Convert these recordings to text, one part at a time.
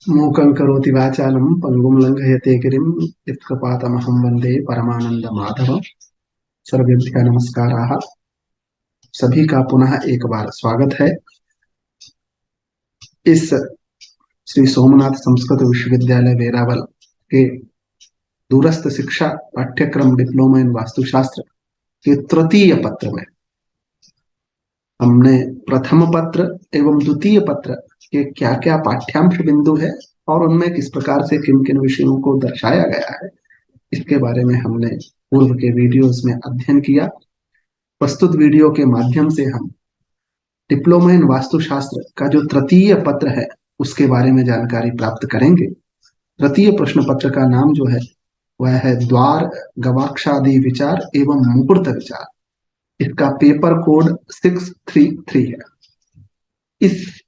मूकं करोति वाचालं पङ्गुं लङ्घयते गिरिं यत्कृपातमहं वन्दे परमानन्दमाधवं। सर्वेभ्यः नमस्काराः। सभी का पुनः एक बार स्वागत है इस श्री सोमनाथ संस्कृत विश्वविद्यालय वेरावल के दूरस्थ शिक्षा पाठ्यक्रम डिप्लोमा इन वास्तुशास्त्र के तृतीय पत्र में हमने प्रथम पत्र एवं द्वितीय पत्र के क्या क्या पाठ्यांश बिंदु है और उनमें किस प्रकार से किन किन विषयों को दर्शाया गया है, इसके बारे में हमने पूर्व के वीडियोस में अध्ययन किया। प्रस्तुत वीडियो के माध्यम से हम डिप्लोमा इन वास्तुशास्त्र का जो तृतीय पत्र है उसके बारे में जानकारी प्राप्त करेंगे। तृतीय प्रश्न पत्र का नाम जो है वह है द्वार गवाक्षादि विचार एवं मुहूर्त विचार। इसका पेपर कोड 633 है। इस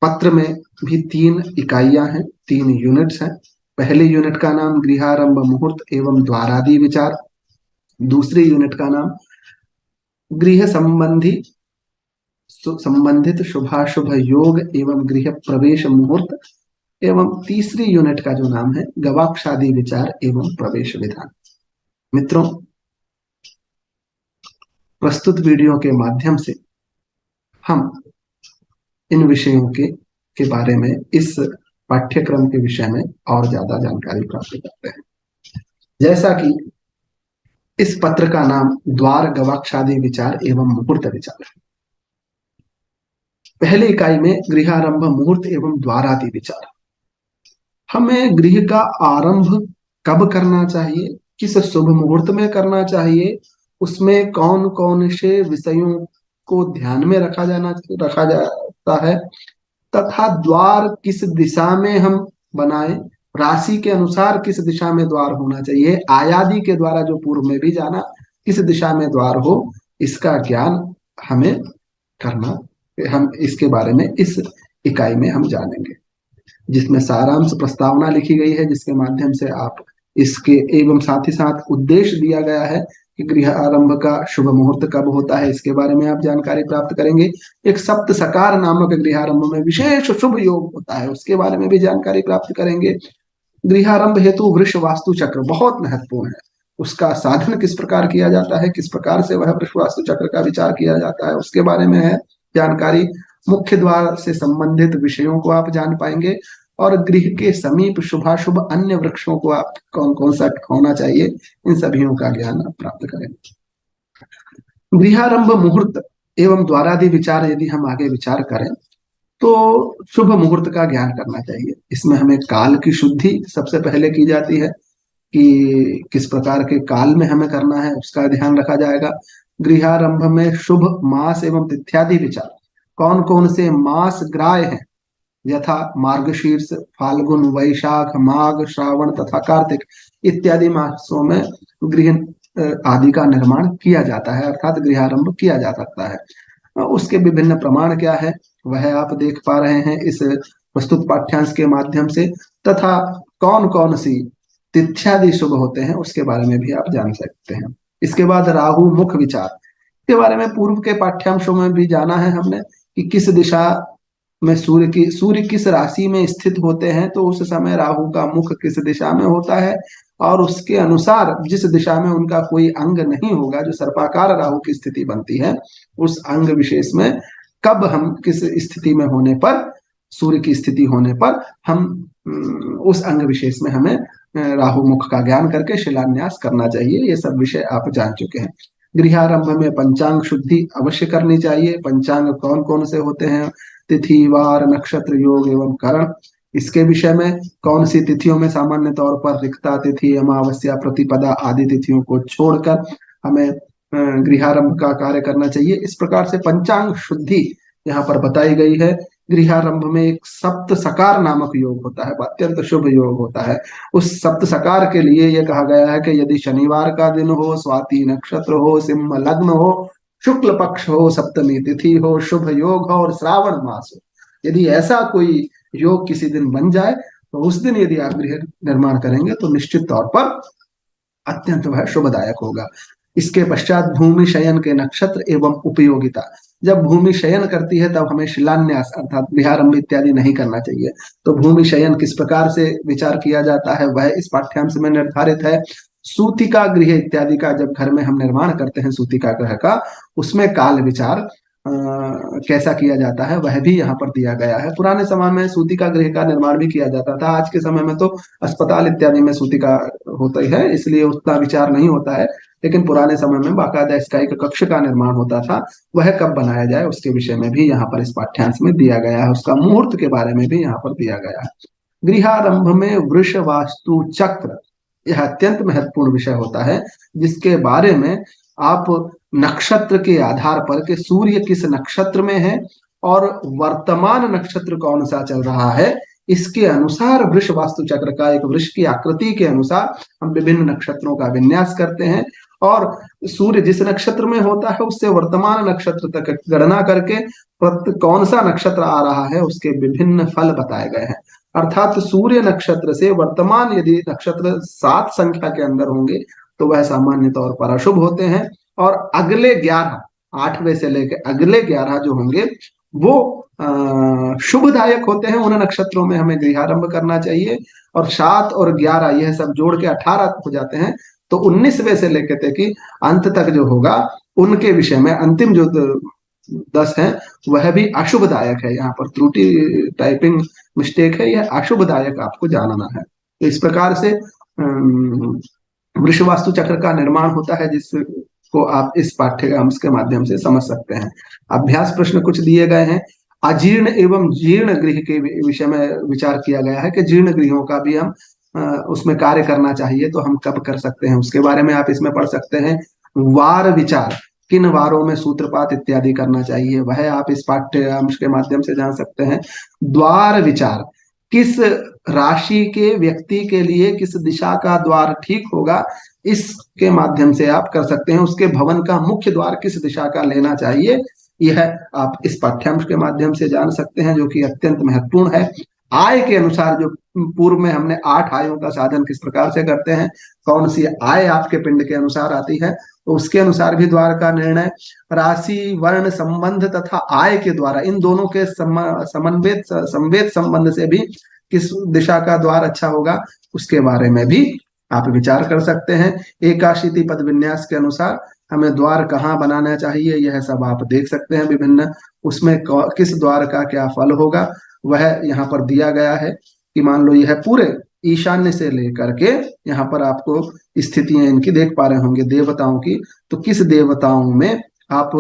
पत्र में भी 3 इकाइयां हैं, 3 यूनिट्स हैं। पहले यूनिट का नाम गृहारंभ मुहूर्त एवं द्वारादि विचार, दूसरी यूनिट का नाम गृह संबंधित शुभाशुभ योग एवं गृह प्रवेश मुहूर्त, एवं तीसरी यूनिट का जो नाम है गवाक्षादि विचार एवं प्रवेश विधान। मित्रों, प्रस्तुत वीडियो के माध्यम से हम इन विषयों के बारे में, इस पाठ्यक्रम के विषय में और ज्यादा जानकारी प्राप्त करते हैं। जैसा कि इस पत्र का नाम द्वार गवाक्षादि विचार एवं मुहूर्त विचार है। पहली इकाई में गृहारंभ मुहूर्त एवं द्वारादि विचार। हमें गृह का आरंभ कब करना चाहिए, किस शुभ मुहूर्त में करना चाहिए, उसमें कौन कौन से विषयों को ध्यान में रखा जाता है, तथा द्वार किस दिशा में हम बनाएं, राशि के अनुसार किस दिशा में द्वार होना चाहिए, आयादी के द्वारा जो पूर्व में भी जाना किस दिशा में द्वार हो, इसका ज्ञान हमें करना, हम इसके बारे में इस इकाई में हम जानेंगे, जिसमें सारांश प्रस्तावना लिखी गई है, जिसके माध्यम से आप इसके एवं साथ ही साथ उद्देश्य दिया गया है कि गृह आरंभ का शुभ मुहूर्त कब होता है, इसके बारे में आप जानकारी प्राप्त करेंगे। एक सप्त सकार नामक गृहारंभ में विशेष शुभ योग होता है, उसके बारे में भी जानकारी प्राप्त करेंगे। गृहारंभ हेतु वृष वास्तु चक्र बहुत महत्वपूर्ण है, उसका साधन किस प्रकार किया जाता है, किस प्रकार से वह वृष वास्तु चक्र का विचार किया जाता है, उसके बारे में है जानकारी। मुख्य द्वार से संबंधित विषयों को आप जान पाएंगे और गृह के समीप शुभाशुभ अन्य वृक्षों को आप कौन कौन सा होना चाहिए, इन सभी का ज्ञान आप प्राप्त करेंगे। गृहारंभ मुहूर्त एवं द्वारादि विचार यदि हम आगे विचार करें तो शुभ मुहूर्त का ज्ञान करना चाहिए। इसमें हमें काल की शुद्धि सबसे पहले की जाती है कि किस प्रकार के काल में हमें करना है, उसका ध्यान रखा जाएगा। गृहारंभ में शुभ मास एवं तिथ्यादि विचार, कौन कौन से मास ग्राह्य हैं, यथा मार्गशीर्ष, फाल्गुन, वैशाख, माघ, श्रावण तथा कार्तिक इत्यादि मासों में गृह आदि का निर्माण किया जाता है, अर्थात गृहारंभ किया जा सकता है। उसके विभिन्न प्रमाण क्या है वह आप देख पा रहे हैं इस प्रस्तुत पाठ्यांश के माध्यम से, तथा कौन कौन सी तिथ्यादि शुभ होते हैं उसके बारे में भी आप जान सकते हैं। इसके बाद राहु मुख विचार के बारे में पूर्व के पाठ्यांशों में भी जाना है हमने कि किस दिशा में सूर्य किस राशि में स्थित होते हैं, तो उस समय राहु का मुख किस दिशा में होता है और उसके अनुसार जिस दिशा में उनका कोई अंग नहीं होगा, जो सर्पाकार राहु की स्थिति बनती है, उस अंग विशेष में कब हम किस स्थिति में होने पर, सूर्य की स्थिति होने पर हम उस अंग विशेष में हमें राहु मुख का ज्ञान करके शिलान्यास करना चाहिए। ये सब विषय आप जान चुके हैं। गृहारंभ में पंचांग शुद्धि अवश्य करनी चाहिए। पंचांग कौन कौन से होते हैं, तिथि, वार, नक्षत्र, योग एवं करण, इसके विषय में कौन सी तिथियों में सामान्य तौर पर रिक्ता तिथि, अमावस्या, प्रतिपदा आदि तिथियों को छोड़कर हमें गृहारंभ का कार्य करना चाहिए। इस प्रकार से पंचांग शुद्धि यहाँ पर बताई गई है। गृहारंभ में एक सप्त सकार नामक योग होता है, अत्यंत शुभ योग होता है। उस सप्त सकार के लिए यह कहा गया है कि यदि शनिवार का दिन हो, स्वाति नक्षत्र हो, सिंह लग्न हो, शुक्ल पक्ष हो, सप्तमी तिथि हो, शुभ योग हो और श्रावण मास हो, यदि ऐसा कोई योग किसी दिन बन जाए तो उस दिन यदि आप गृह निर्माण करेंगे तो निश्चित तौर पर अत्यंत वह शुभदायक होगा। इसके पश्चात भूमि शयन के नक्षत्र एवं उपयोगिता। जब भूमि शयन करती है तब हमें शिलान्यास अर्थात गृहारंभ इत्यादि नहीं करना चाहिए। तो भूमि शयन किस प्रकार से विचार किया जाता है वह इस पाठ्यांश में निर्धारित है। सूतिका गृह इत्यादि का जब घर में हम निर्माण करते हैं सूतिका गृह का, उसमें काल विचार कैसा किया जाता है वह भी यहाँ पर दिया गया है। पुराने समय में सूतिका गृह का निर्माण भी किया जाता था, आज के समय में तो अस्पताल इत्यादि में सूतिका होता ही है, इसलिए उतना विचार नहीं होता है। लेकिन पुराने समय में बाकायदा इसका एक कक्ष का निर्माण होता था, वह कब बनाया जाए उसके विषय में भी यहाँ पर इस पाठ्यांश में दिया गया है, उसका मुहूर्त के बारे में भी यहाँ पर दिया गया है। गृहारंभ में वृष वास्तु चक्र, यह अत्यंत महत्वपूर्ण विषय होता है, जिसके बारे में आप नक्षत्र के आधार पर कि सूर्य किस नक्षत्र में है और वर्तमान नक्षत्र कौन सा चल रहा है, इसके अनुसार वृष वास्तु चक्र का एक वृष की आकृति के अनुसार हम विभिन्न नक्षत्रों का विन्यास करते हैं और सूर्य जिस नक्षत्र में होता है उससे वर्तमान नक्षत्र तक गणना करके कौन सा नक्षत्र आ रहा है उसके विभिन्न फल बताए गए हैं। अर्थात सूर्य नक्षत्र से वर्तमान यदि नक्षत्र 7 संख्या के अंदर होंगे तो वह सामान्य तौर पर अशुभ होते हैं, और अगले 11 8वें से लेकर अगले 11 जो होंगे वो शुभदायक होते हैं। उन नक्षत्रों में हमें गृहारंभ करना चाहिए, और 7 और 11 यह सब जोड़ के 18 हो जाते हैं, तो 19वें से लेकर के अंत तक जो होगा उनके विषय में अंतिम जो 10 है वह भी अशुभदायक है। यहाँ पर त्रुटि टाइपिंग मिस्टेक है, यह अशुभदायक आपको जानना है। तो इस प्रकार से वृष वास्तु चक्र का निर्माण होता है, जिसको आप इस पाठ्यक्रम के माध्यम से समझ सकते हैं। अभ्यास प्रश्न कुछ दिए गए हैं। अजीर्ण एवं जीर्ण गृह के विषय में विचार किया गया है कि जीर्ण गृहों का भी हम उसमें कार्य करना चाहिए, तो हम कब कर सकते हैं उसके बारे में आप इसमें पढ़ सकते हैं। वार विचार, किन वारों में सूत्रपात इत्यादि करना चाहिए वह आप इस पाठ्यांश के माध्यम से जान सकते हैं। द्वार विचार, किस राशि के व्यक्ति के लिए किस दिशा का द्वार ठीक होगा, इसके माध्यम से आप कर सकते हैं। उसके भवन का मुख्य द्वार किस दिशा का लेना चाहिए, यह आप इस पाठ्यांश के माध्यम से जान सकते हैं, जो कि अत्यंत महत्वपूर्ण है। आय के अनुसार, जो पूर्व में हमने 8 आयों का साधन किस प्रकार से करते हैं, कौन सी आय आपके पिंड के अनुसार आती है, तो उसके अनुसार भी द्वार का निर्णय। राशि वर्ण संबंध तथा आय के द्वारा, इन दोनों के समन्वय संवेद संबंध से भी किस दिशा का द्वार अच्छा होगा उसके बारे में भी आप विचार कर सकते हैं। एकाशीति पद विन्यास के अनुसार हमें द्वार कहाँ बनाना चाहिए, यह सब आप देख सकते हैं। विभिन्न उसमें किस द्वार का क्या फल होगा वह यहाँ पर दिया गया है कि मान लो यह पूरे ईशान्य से लेकर के यहाँ पर आपको स्थितियां इनकी देख पा रहे होंगे देवताओं की, तो किस देवताओं में आप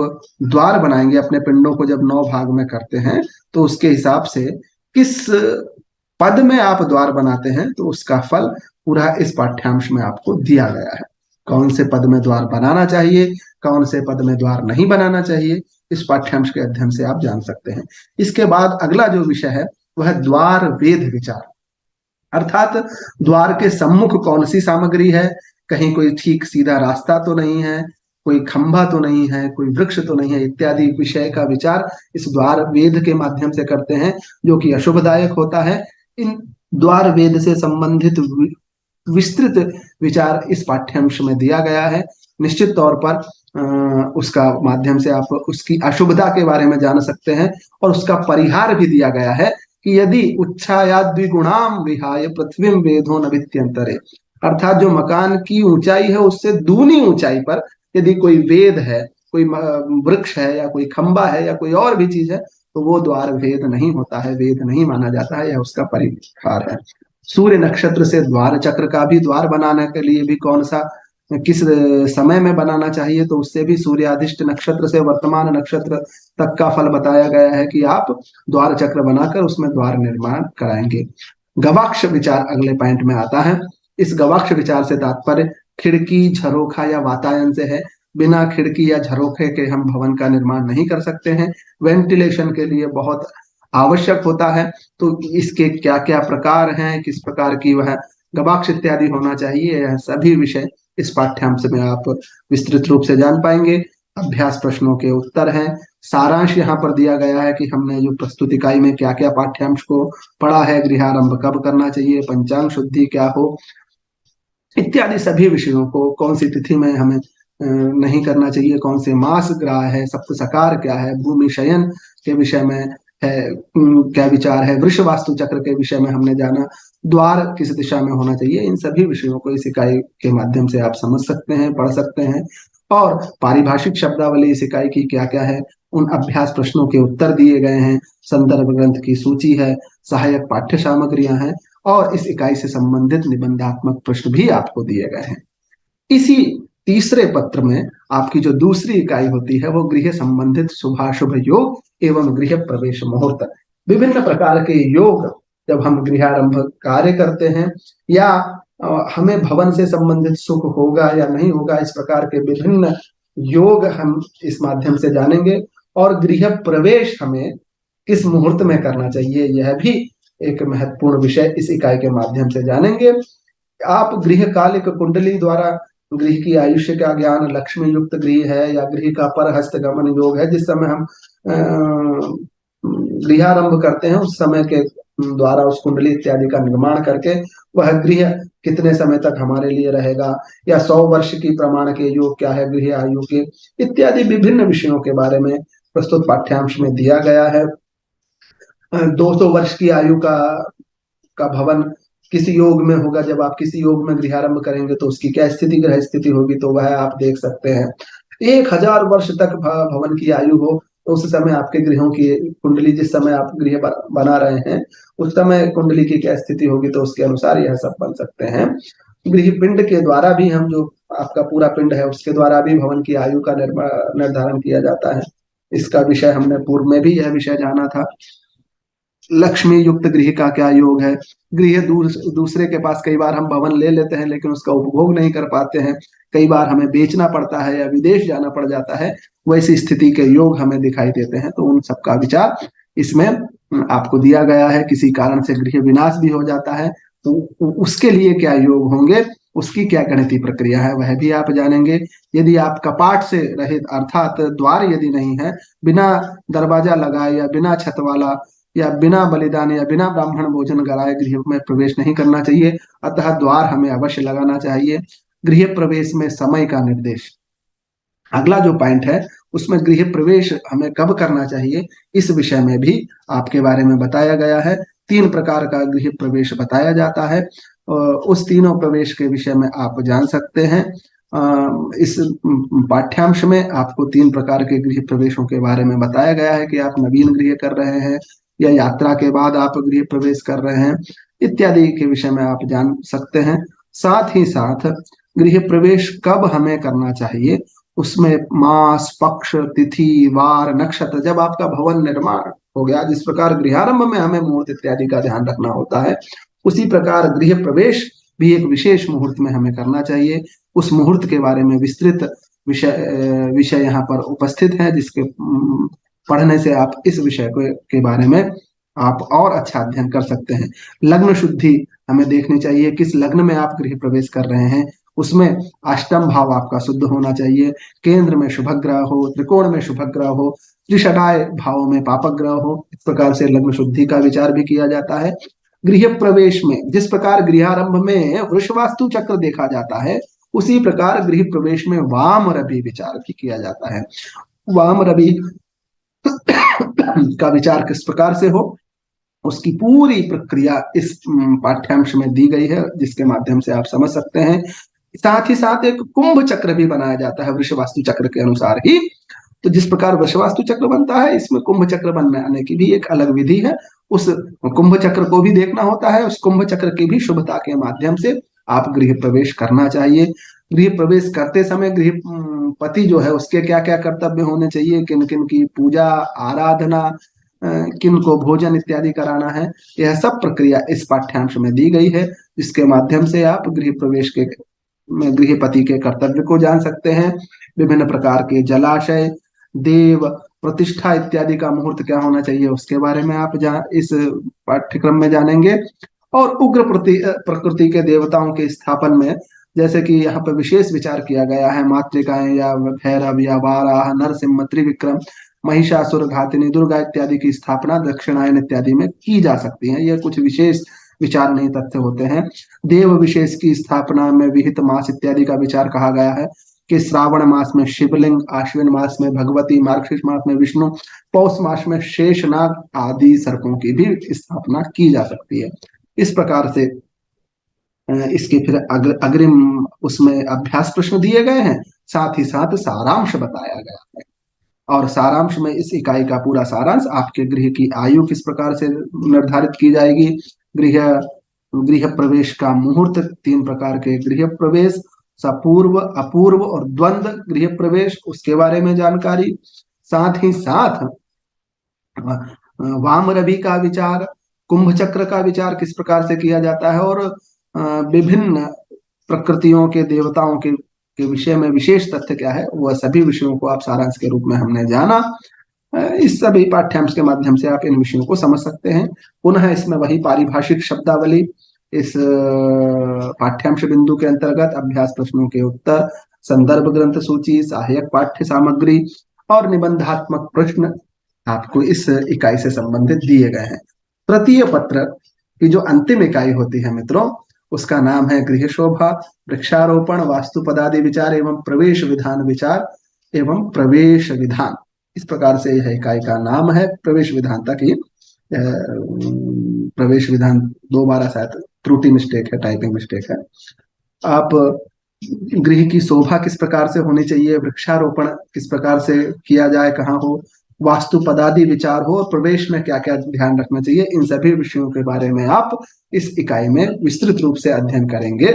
द्वार बनाएंगे अपने पिंडों को जब 9 भाग में करते हैं, तो उसके हिसाब से किस पद में आप द्वार बनाते हैं तो उसका फल पूरा इस पाठ्यांश में आपको दिया गया है। कौन से पद में द्वार बनाना चाहिए, कौन से पद में द्वार नहीं बनाना चाहिए, इस पाठ्यांश के अध्ययन से आप जान सकते हैं। इसके बाद अगला जो विषय है वह द्वार वेद विचार, अर्थात द्वार के सम्मुख कौन सी सामग्री है, कहीं कोई ठीक सीधा रास्ता तो नहीं है, कोई खंभा तो नहीं है, कोई वृक्ष तो नहीं है, इत्यादि विषय का विचार इस द्वार वेद के माध्यम से करते हैं, जो कि अशुभदायक होता है। इन द्वार वेद से संबंधित विस्तृत विचार इस पाठ्यांश में दिया गया है। निश्चित तौर पर उसका माध्यम से आप उसकी अशुभता के बारे में जान सकते हैं, और उसका परिहार भी दिया गया है कि यदि उच्छाया द्विगुणाम विहाय पृथ्वी वेदो न वित्यंतरे, अर्थात जो मकान की ऊंचाई है उससे दूनी ऊंचाई पर यदि कोई वेद है, कोई वृक्ष है या कोई खंबा है या कोई और भी चीज है, तो वो द्वार वेद नहीं होता है, वेद नहीं माना जाता है, यह उसका परिहार है। सूर्य नक्षत्र से द्वार चक्र का भी द्वार बनाने के लिए भी कौन सा किस समय में बनाना चाहिए, तो उससे भी सूर्याधिष्ट नक्षत्र से वर्तमान नक्षत्र तक का फल बताया गया है कि आप द्वार चक्र बनाकर उसमें द्वार निर्माण कराएंगे। गवाक्ष विचार अगले पॉइंट में आता है। इस गवाक्ष विचार से तात्पर्य खिड़की झरोखा या वातायन से है। बिना खिड़की या झरोखे के हम भवन का निर्माण नहीं कर सकते हैं, वेंटिलेशन के लिए बहुत आवश्यक होता है। तो इसके क्या क्या प्रकार हैं, किस प्रकार की वह गवाक्ष इत्यादि होना चाहिए, यह सभी विषय इस पाठ्यांश में आप विस्तृत रूप से जान पाएंगे। अभ्यास प्रश्नों के उत्तर हैं। सारांश यहाँ पर दिया गया है कि हमने जो प्रस्तुत इकाई में क्या क्या पाठ्यांश को पढ़ा है, गृहारंभ कब करना चाहिए, पंचांग शुद्धि क्या हो, इत्यादि सभी विषयों को कौन सी तिथि में हमें नहीं करना चाहिए, कौन से मास ग्राह है, सप्तसकार क्या है, भूमि शयन के विषय में है क्या विचार है, वृष वास्तु चक्र के विषय में हमने जाना, द्वार किस दिशा में होना चाहिए, इन सभी विषयों को इस इकाई के माध्यम से आप समझ सकते हैं, पढ़ सकते हैं। और पारिभाषिक शब्दावली इस इकाई की क्या क्या है, उन अभ्यास प्रश्नों के उत्तर दिए गए हैं, संदर्भ ग्रंथ की सूची है, सहायक पाठ्य सामग्रियां हैं और इस इकाई से संबंधित निबंधात्मक प्रश्न भी आपको दिए गए हैं। इसी तीसरे पत्र में आपकी जो दूसरी इकाई होती है वो गृह संबंधित शुभाशुभ योग एवं गृह प्रवेश मुहूर्त, विभिन्न प्रकार के योग जब हम गृहारंभ कार्य करते हैं या हमें भवन से संबंधित सुख होगा या नहीं होगा, इस प्रकार के विभिन्न योग हम इस माध्यम से जानेंगे। और गृह प्रवेश हमें किस मुहूर्त में करना चाहिए, यह भी एक महत्वपूर्ण विषय इस इकाई के माध्यम से जानेंगे। आप गृह कालिक कुंडली द्वारा गृह की आयुष्य का ज्ञान, लक्ष्मी युक्त गृह है या गृह का पर हस्तगमन योग है, जिस समय हम गृहारंभ करते हैं उस समय के द्वारा उस कुंडली इत्यादि का निर्माण करके वह गृह कितने समय तक हमारे लिए रहेगा, या 100 वर्ष की प्रमाण के योग क्या है गृह आयु के, इत्यादि विभिन्न विषयों के बारे में प्रस्तुत पाठ्यांश में दिया गया है। 200 वर्ष की आयु का भवन किस योग में होगा, जब आप किसी योग में गृहारंभ करेंगे तो उसकी क्या स्थिति, ग्रह स्थिति होगी, तो वह आप देख सकते हैं। 1000 वर्ष तक भवन की आयु हो तो उस समय आपके गृहों की कुंडली, जिस समय आप गृह बना रहे हैं उस समय कुंडली की क्या स्थिति होगी, तो उसके अनुसार यह सब बन सकते हैं। गृह पिंड के द्वारा भी, हम जो आपका पूरा पिंड है उसके द्वारा भी भवन की आयु का निर्धारण किया जाता है। इसका विषय हमने पूर्व में भी यह विषय जाना था। लक्ष्मी युक्त गृह का क्या योग है, गृह दूसरे के पास कई बार हम भवन ले लेते हैं लेकिन उसका उपभोग नहीं कर पाते हैं, कई बार हमें बेचना पड़ता है या विदेश जाना पड़ जाता है, वैसी स्थिति के योग हमें दिखाई देते हैं, तो उन सबका विचार इसमें आपको दिया गया है। किसी कारण से गृह विनाश भी हो जाता है तो उसके लिए क्या योग होंगे, उसकी क्या गणितीय प्रक्रिया है, वह भी आप जानेंगे। यदि आप कपाट से रहित अर्थात द्वार यदि नहीं है, बिना दरवाजा लगाए या बिना छत वाला या बिना बलिदान या बिना ब्राह्मण भोजन कराए गृह में प्रवेश नहीं करना चाहिए, अतः द्वार हमें अवश्य लगाना चाहिए। गृह प्रवेश में समय का निर्देश, अगला जो पॉइंट है उसमें गृह प्रवेश हमें कब करना चाहिए, इस विषय में भी आपके बारे में बताया गया है। 3 प्रकार का गृह प्रवेश बताया जाता है, उस तीनों प्रवेश के विषय में आप जान सकते हैं। इस पाठ्यांश में आपको 3 प्रकार के गृह प्रवेशों के बारे में बताया गया है कि आप नवीन गृह कर रहे हैं या यात्रा के बाद आप गृह प्रवेश कर रहे हैं, इत्यादि के विषय में आप जान सकते हैं। साथ ही साथ गृह प्रवेश कब हमें करना चाहिए, उसमें मास, पक्ष, तिथि, वार, नक्षत्र, जब आपका भवन निर्माण हो गया, जिस प्रकार गृहारंभ में हमें मुहूर्त इत्यादि का ध्यान रखना होता है, उसी प्रकार गृह प्रवेश भी एक विशेष मुहूर्त में हमें करना चाहिए। उस मुहूर्त के बारे में विस्तृत विषय यहाँ पर उपस्थित है, जिसके पढ़ने से आप इस विषय के बारे में आप और अच्छा अध्ययन कर सकते हैं। लग्न शुद्धि हमें देखनी चाहिए, किस लग्न में आप गृह प्रवेश कर रहे हैं, उसमें अष्टम भाव आपका शुद्ध होना चाहिए, केंद्र में शुभ ग्रह हो, त्रिकोण में शुभ ग्रह हो, त्रिषडाय भाव में पापक ग्रह हो, इस प्रकार से लग्न शुद्धि का विचार भी किया जाता है। गृह प्रवेश में जिस प्रकार गृहारंभ में वृष वास्तु चक्र देखा जाता है, उसी प्रकार गृह प्रवेश में वाम रवि विचार भी किया जाता है। वाम रवि का विचार किस प्रकार से हो, उसकी पूरी प्रक्रिया इस पाठ्यांश में दी गई है, जिसके माध्यम से आप समझ सकते हैं। साथ ही साथ एक कुंभ चक्र भी बनाया जाता है वृष वास्तु चक्र के अनुसार ही, तो जिस प्रकार वृष वास्तु चक्र बनता है, इसमें कुंभ चक्र बनाने की भी एक अलग विधि है। उस कुंभ चक्र को भी देखना होता है, उस कुंभ चक्र की भी शुभता के माध्यम से आप गृह प्रवेश करना चाहिए। गृह प्रवेश करते समय गृह पति जो है उसके क्या क्या कर्तव्य होने चाहिए, किन किन की पूजा आराधना, किन को भोजन इत्यादि कराना है, यह सब प्रक्रिया इस पाठ्यांश में दी गई है, जिसके माध्यम से आप गृह प्रवेश के गृहपति के कर्तव्य को जान सकते हैं। विभिन्न प्रकार के जलाशय, देव प्रतिष्ठा इत्यादि का मुहूर्त क्या होना चाहिए, उसके बारे में आप इस पाठ्यक्रम में जानेंगे। और उग्र प्रकृति के देवताओं के स्थापन में, जैसे कि यहाँ पर विशेष विचार किया गया है, मातृकाएं या भैरव या वाराह, नरसिंह, त्रिविक्रम, महिषासुर घातिनी, दुर्गा इत्यादि की स्थापना दक्षिणायन इत्यादि में की जा सकती है। यह कुछ विशेष विचार नहीं तथ्य होते हैं। देव विशेष की स्थापना में विहित मास इत्यादि का विचार कहा गया है, कि श्रावण मास में शिवलिंग, आश्विन मास में भगवती, मार्गशीर्ष मास में विष्णु, पौष मास में शेषनाग आदि सर्पों की भी स्थापना की जा सकती है। इस प्रकार से इसके फिर अग्रिम उसमें अभ्यास प्रश्न दिए गए हैं, साथ ही साथ सारांश बताया गया है। और सारांश में इस इकाई का पूरा सारांश, आपके गृह की आयु किस प्रकार से निर्धारित की जाएगी, गृह गृह प्रवेश का मुहूर्त, 3 प्रकार के गृह प्रवेश, सपूर्व, अपूर्व और द्वंद्व गृह प्रवेश, उसके बारे में जानकारी, साथ ही साथ वाम रवि का विचार, कुंभ चक्र का विचार किस प्रकार से किया जाता है, और विभिन्न प्रकृतियों के देवताओं के विषय में विशेष तथ्य क्या है, वह सभी विषयों को आप सारांश के रूप में हमने जाना। इस सभी पाठ्यांश के माध्यम से आप इन विषयों को समझ सकते हैं। पुनः इसमें वही पारिभाषिक शब्दावली, इस पाठ्यांश बिंदु के अंतर्गत अभ्यास प्रश्नों के उत्तर, संदर्भ ग्रंथ सूची, सहायक पाठ्य सामग्री और निबंधात्मक प्रश्न आपको इस इकाई से संबंधित दिए गए हैं। तृतीय पत्र की जो अंतिम इकाई होती है मित्रों, उसका नाम है गृह शोभा, वृक्षारोपण, वास्तु पदादि विचार एवं प्रवेश विधान विचार एवं प्रवेश विधान। इस प्रकार से यह इकाई का नाम है। प्रवेश विधान तक ही प्रवेश विधान 2 बार शायद त्रुटि मिस्टेक है, टाइपिंग मिस्टेक है। आप गृह की शोभा किस प्रकार से होनी चाहिए, वृक्षारोपण किस प्रकार से किया जाए, कहाँ हो, वास्तु पदादि विचार हो, और प्रवेश में क्या क्या ध्यान रखना चाहिए, इन सभी विषयों के बारे में आप इस इकाई में विस्तृत रूप से अध्ययन करेंगे।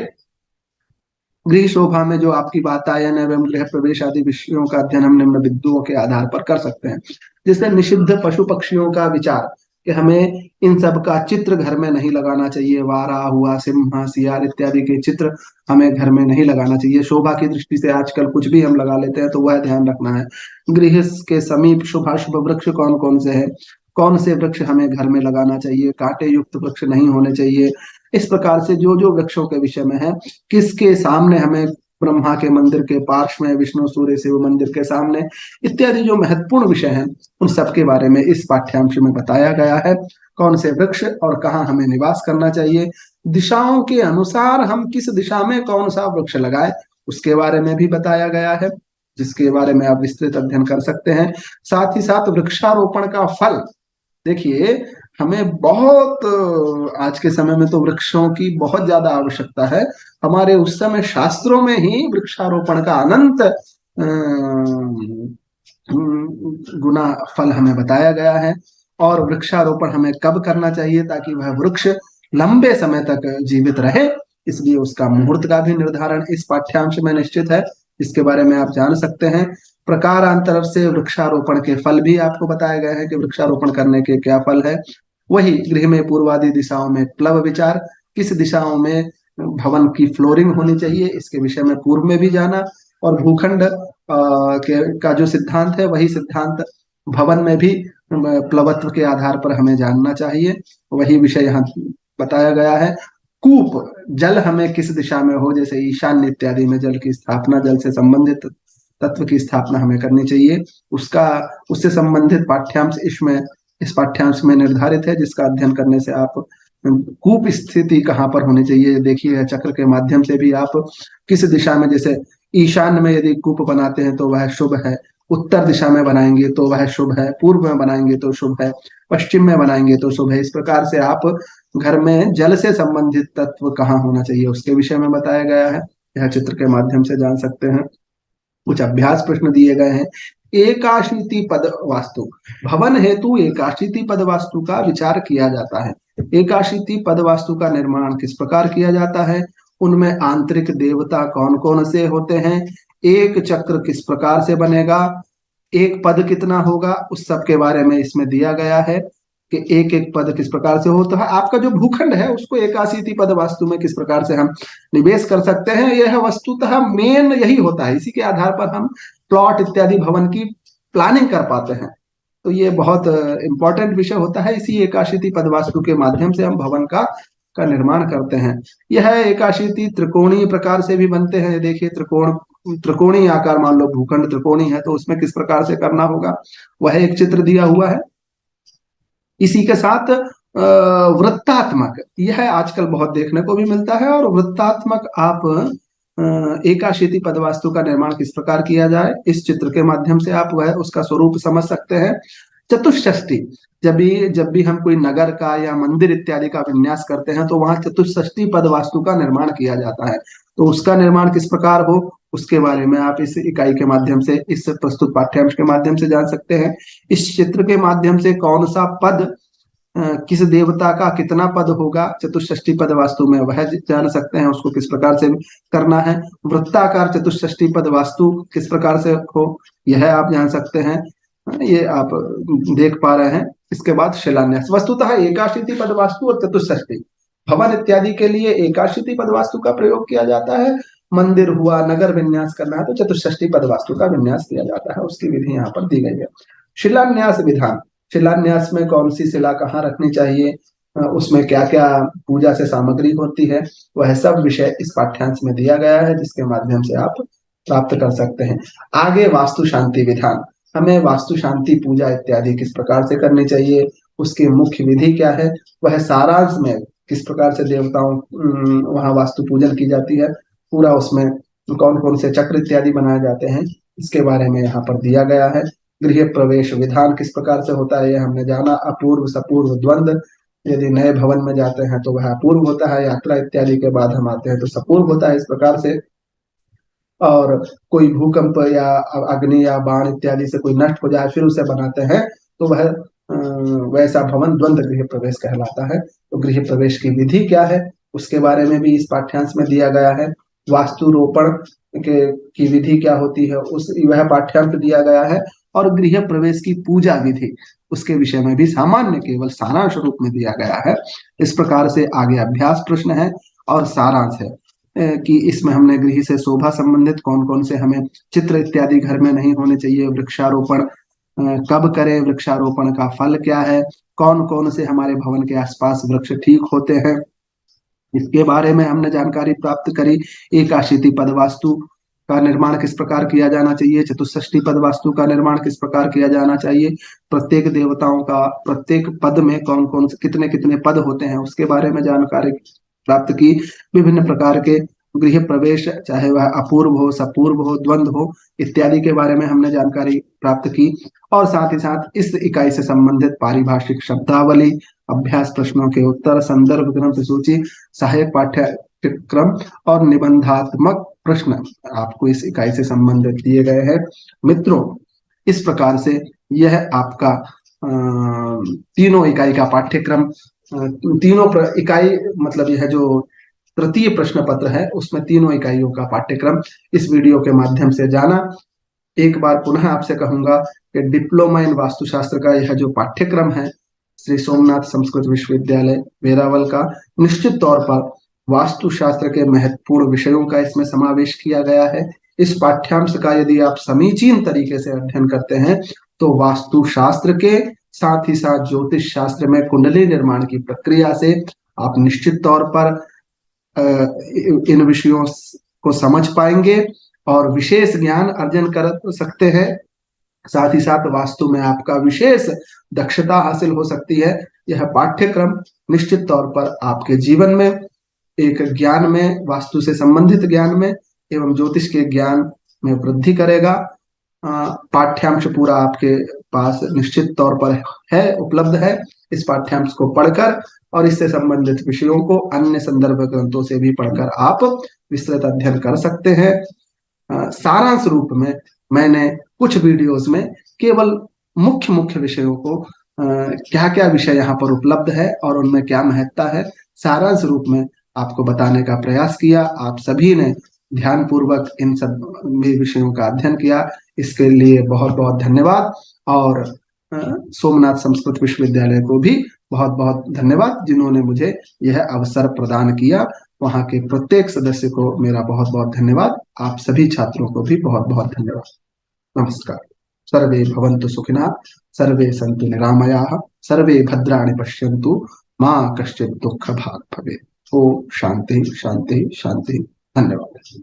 गृह शोभा में जो आपकी वातायन एवं गृह प्रवेश आदि विषयों का अध्ययन हम निम्न बिंदुओं के आधार पर कर सकते हैं। जैसे निषिद्ध पशु पक्षियों का विचार, कि हमें इन सब का चित्र घर में नहीं लगाना चाहिए, वारा हुआ, सिंह, सियार इत्यादि के चित्र हमें घर में नहीं लगाना चाहिए। शोभा की दृष्टि से आजकल कुछ भी हम लगा लेते हैं, तो वह ध्यान रखना है। गृह के समीप शुभाशुभ वृक्ष कौन कौन से हैं, कौन से वृक्ष हमें घर में लगाना चाहिए, कांटे युक्त वृक्ष नहीं होने चाहिए। इस प्रकार से जो जो वृक्षों के विषय में है, किसके सामने हमें, ब्रह्मा के मंदिर के पार्श्व में, विष्णु सूर्य शिव मंदिर के सामने, इत्यादि जो महत्वपूर्ण विषय हैं, उन सब के बारे में इस पाठ्यांश में बताया गया है। कौन से वृक्ष और कहाँ हमें निवास करना चाहिए, दिशाओं के अनुसार हम किस दिशा में कौन सा वृक्ष लगाए, उसके बारे में भी बताया गया है, जिसके बारे में आप विस्तृत अध्ययन कर सकते हैं। साथ ही साथ वृक्षारोपण का फल, देखिए हमें बहुत, आज के समय में तो वृक्षों की बहुत ज्यादा आवश्यकता है। हमारे उस समय शास्त्रों में ही वृक्षारोपण का अनंत गुना फल हमें बताया गया है। और वृक्षारोपण हमें कब करना चाहिए ताकि वह वृक्ष लंबे समय तक जीवित रहे, इसलिए उसका मुहूर्त का भी निर्धारण इस पाठ्यांश में निश्चित है, इसके बारे में आप जान सकते हैं। प्रकारांतर से वृक्षारोपण के फल भी आपको बताए गए हैं कि वृक्षारोपण करने के क्या फल है। वही गृह में पूर्वादि दिशाओं में प्लव विचार, किस दिशाओं में भवन की फ्लोरिंग होनी चाहिए, इसके विषय में पूर्व में भी जाना। और भूखंड का जो सिद्धांत है, वही सिद्धांत भवन में भी प्लवत्व के आधार पर हमें जानना चाहिए, वही विषय यहाँ बताया गया है। कूप, जल हमें किस दिशा में हो, जैसे ईशान्य इत्यादि में जल की स्थापना, जल से संबंधित तत्व की स्थापना हमें करनी चाहिए, उसका उससे संबंधित पाठ्यांश इस पाठ्यांश में निर्धारित है, जिसका अध्ययन करने से आप कूप स्थिति कहाँ पर होनी चाहिए, देखिए चक्र के माध्यम से भी आप किस दिशा में, जैसे ईशान्य में यदि कूप बनाते हैं तो वह शुभ है, उत्तर दिशा में बनाएंगे तो वह शुभ है, पूर्व में बनाएंगे तो शुभ है, पश्चिम में बनाएंगे तो शुभ है। इस प्रकार से आप घर में जल से संबंधित तत्व कहाँ होना चाहिए, उसके विषय में बताया गया है, यह चित्र के माध्यम से जान सकते हैं। कुछ अभ्यास प्रश्न दिए गए हैं। एकाशीति पद वास्तु, भवन हेतु एकाशीति पद वास्तु का विचार किया जाता है। एकाशीति पद वास्तु का निर्माण किस प्रकार किया जाता है, उनमें आंतरिक देवता कौन कौन से होते हैं, एक चक्र किस प्रकार से बनेगा, एक पद कितना होगा, उस सब के बारे में इसमें दिया गया है कि एक एक पद किस प्रकार से होता है। आपका जो भूखंड है उसको एकाशीति पद वास्तु में किस प्रकार से हम निवेश कर सकते हैं, यह वस्तुतः मेन यही होता है, इसी के आधार पर हम प्लॉट इत्यादि भवन की प्लानिंग कर पाते हैं। तो ये बहुत इंपॉर्टेंट विषय होता है, इसी एकाशीति पद वास्तु के माध्यम से हम भवन का निर्माण करते हैं। यह एकाशीति त्रिकोणीय प्रकार से भी बनते हैं, देखिए त्रिकोणीय आकार, मान लो भूखंड त्रिकोणीय है तो उसमें किस प्रकार से करना होगा, वह एक चित्र दिया हुआ है। इसी के साथ वृत्तात्मक, यह आजकल बहुत देखने को भी मिलता है, और वृत्तात्मक आप एकाशीति पद वास्तु का निर्माण किस प्रकार किया जाए, इस चित्र के माध्यम से आप वह उसका स्वरूप समझ सकते हैं। चतुष्षष्टि, जब भी हम कोई नगर का या मंदिर इत्यादि का विन्यास करते हैं तो वहां चतुष्षष्टि पद वास्तु का निर्माण किया जाता है। तो उसका निर्माण किस प्रकार हो, उसके बारे में आप इस इकाई के माध्यम से, इस प्रस्तुत पाठ्यांश के माध्यम से जान सकते हैं। इस चित्र के माध्यम से कौन सा पद किस देवता का कितना पद होगा चतुष्षष्टि पद वास्तु में, वह जान सकते हैं, उसको किस प्रकार से करना है। वृत्ताकार चतुष्षष्टि पद वास्तु किस प्रकार से हो, यह आप जान सकते हैं, ये आप देख पा रहे हैं। इसके बाद शिलान्यास, वस्तुतः एकाशीति पद वास्तु और चतुष्षष्टि भवन इत्यादि के लिए एकाशीति पद वास्तु का प्रयोग किया जाता है। मंदिर हुआ, नगर विन्यास करना है तो चतुष्षष्टि पद वास्तु का विन्यास किया जाता है, उसकी विधि यहाँ पर दी गई है। शिलान्यास विधान, शिलान्यास में कौन सी शिला कहाँ रखनी चाहिए, उसमें क्या क्या पूजा से सामग्री होती है, वह सब विषय इस पाठ्यांश में दिया गया है, जिसके माध्यम से आप प्राप्त कर सकते हैं। आगे वास्तु शांति विधान, हमें वास्तु शांति पूजा इत्यादि किस प्रकार से करनी चाहिए, उसकी मुख्य विधि क्या है, वह सारांश में किस प्रकार से देवताओं वहां वास्तु पूजन की जाती है, पूरा उसमें कौन कौन से चक्र इत्यादि बनाए जाते हैं, इसके बारे में यहाँ पर दिया गया है। गृह प्रवेश विधान किस प्रकार से होता है, यह हमने जाना। अपूर्व सपूर्व द्वंद्व, यदि नए भवन में जाते हैं तो वह अपूर्व होता है, यात्रा इत्यादि के बाद हम आते हैं तो सपूर्व होता है, इस प्रकार से। और कोई भूकंप या अग्नि या बाण इत्यादि से कोई नष्ट हो जाए फिर उसे बनाते हैं तो वह वैसा भवन द्वंद्व गृह प्रवेश कहलाता है। तो गृह प्रवेश की विधि क्या है, उसके बारे में भी इस पाठ्यांश में दिया गया है। वास्तु रोपण की विधि क्या होती है, उस वह पाठ्यांश दिया गया है। और गृह प्रवेश की पूजा विधि, उसके विषय में भी सामान्य केवल सारांश रूप में दिया गया है। इस प्रकार से आगे अभ्यास प्रश्न है और सारांश है कि इसमें हमने गृह से शोभा संबंधित कौन कौन से हमें चित्र इत्यादि घर में नहीं होने चाहिए, वृक्षारोपण कब करें, वृक्षारोपण का फल क्या है, कौन कौन से हमारे भवन के आसपास वृक्ष ठीक होते हैं, इसके बारे में हमने जानकारी प्राप्त करी। एकाशीति पद वास्तु का निर्माण किस प्रकार किया जाना चाहिए, चतुष्षष्टि पद वास्तु का निर्माण किस प्रकार किया जाना चाहिए, प्रत्येक देवताओं का प्रत्येक पद में कौन कौन से कितने कितने पद होते हैं उसके बारे में जानकारी प्राप्त की। विभिन्न प्रकार के गृह प्रवेश, चाहे वह अपूर्व हो, सपूर्व हो, द्वंद्व हो, इत्यादि के बारे में हमने जानकारी प्राप्त की। और साथ ही साथ इस इकाई से संबंधित पारिभाषिक शब्दावली, अभ्यास प्रश्नों के उत्तर, संदर्भ ग्रंथ सूची, सहायक पाठ्यक्रम और निबंधात्मक प्रश्न आपको इस इकाई से संबंधित दिए गए हैं। मित्रों, इस प्रकार से यह आपका तीनों इकाई का पाठ्यक्रम, तीनों इकाई मतलब यह जो तृतीय प्रश्न पत्र है उसमें तीनों इकाइयों का पाठ्यक्रम इस वीडियो के माध्यम से जाना। एक बार पुनः आपसे कहूंगा कि डिप्लोमा इन वास्तुशास्त्र का यह जो पाठ्यक्रम है श्री सोमनाथ संस्कृत विश्वविद्यालय वेरावल का, निश्चित तौर पर वास्तुशास्त्र के महत्वपूर्ण विषयों का इसमें समावेश किया गया है। इस पाठ्यांश का यदि आप समीचीन तरीके से अध्ययन करते हैं तो वास्तुशास्त्र के साथ ही साथ ज्योतिष शास्त्र में कुंडली निर्माण की प्रक्रिया से आप निश्चित तौर पर इन विषयों को समझ पाएंगे और विशेष ज्ञान अर्जन कर सकते हैं। साथ ही साथ वास्तु में आपका विशेष दक्षता हासिल हो सकती है। यह पाठ्यक्रम निश्चित तौर पर आपके जीवन में एक ज्ञान में, वास्तु से संबंधित ज्ञान में एवं ज्योतिष के ज्ञान में वृद्धि करेगा। पाठ्यांश पूरा आपके पास निश्चित तौर पर है, उपलब्ध है। इस पाठ्यांश को पढ़कर और इससे संबंधित विषयों को अन्य संदर्भ ग्रंथों से भी पढ़कर आप विस्तृत अध्ययन कर सकते हैं। सारांश रूप में मैंने कुछ वीडियोस में केवल मुख्य मुख्य विषयों को क्या क्या विषय यहाँ पर उपलब्ध है और उनमें क्या महत्ता है, सारांश रूप में आपको बताने का प्रयास किया। आप सभी ने ध्यान पूर्वक इन सब विषयों का अध्ययन किया, इसके लिए बहुत बहुत धन्यवाद। और सोमनाथ संस्कृत विश्वविद्यालय को भी बहुत बहुत धन्यवाद जिन्होंने मुझे यह अवसर प्रदान किया। वहाँ के प्रत्येक सदस्य को मेरा बहुत बहुत धन्यवाद। आप सभी छात्रों को भी बहुत बहुत धन्यवाद। नमस्कार। सर्वे भवन्तु सुखिनः, सर्वे सन्तु निरामयाः, सर्वे भद्राणि पश्यन्तु, मा कश्चित् दुःखभाग् भवेत्। ओम शांति शांति शांति। धन्यवाद।